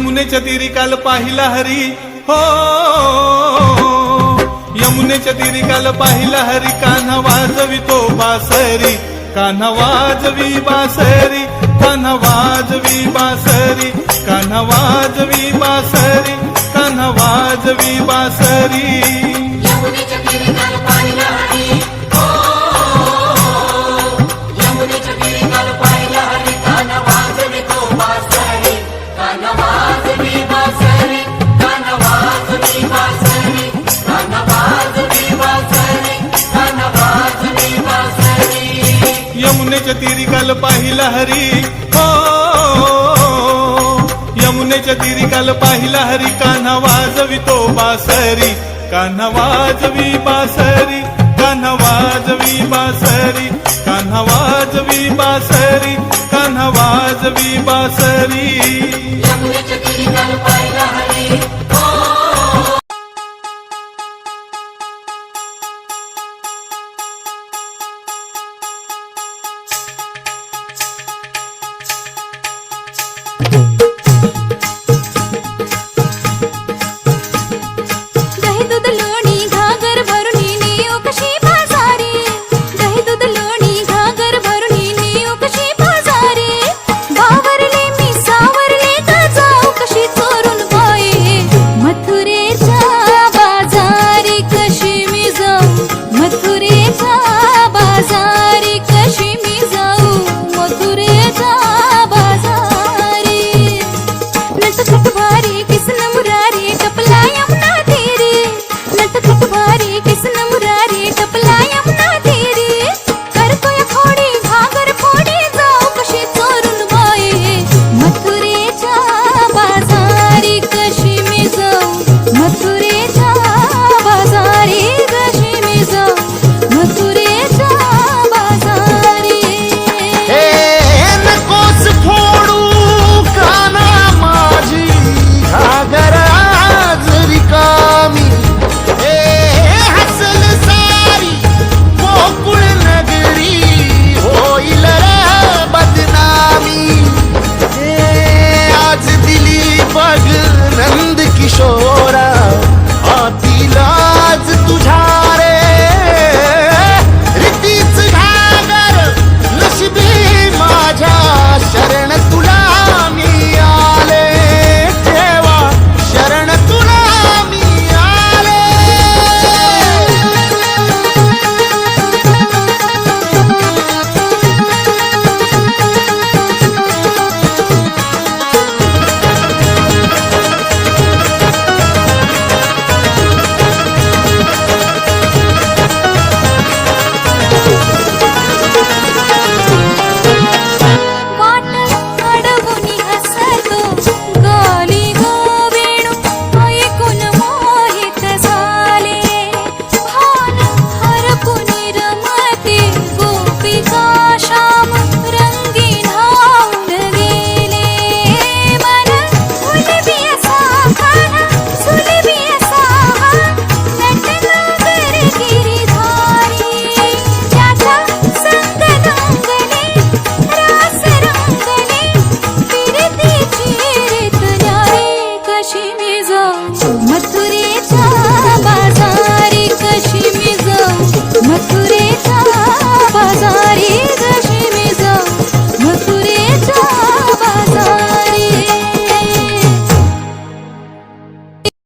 यमुनेच्या तीरी काल पाहिला हरी हो, यमुनेच्या तीरी काल पाहिला हरी, कान्हा वाजवितो बासरी, कान्हा वाजवी बासरी, कान्हा वाजवी बासरी, कान्हा वाजवी बासरी, कान्हा वाजवी बासरी। यमुनेच्या तीरी काल पाहिला हरी हो, यमुनेच्या तीरी काल पाहिला हरी, कान्हा वाजवितो बासरी, कान्हा वाजवी बासरी, कान्हा वाजवी बासरी, कान्हा वाजवी बासरी, कान्हा वाजवी बासरी। यमुनेच्या तीरी काल पाहिला हरी हो, यमुनेच्या तीरी काल पाहिला हरी, कान्हा वाजवितो बासरी, कान्हा वाजवी बासरी, कान्हा वाजवी बासरी, कान्हा वाजवी बासरी, कान्हा वाजवी बासरी। यमुनेच्या तीरी काल पाहिला हरी हो। Boom.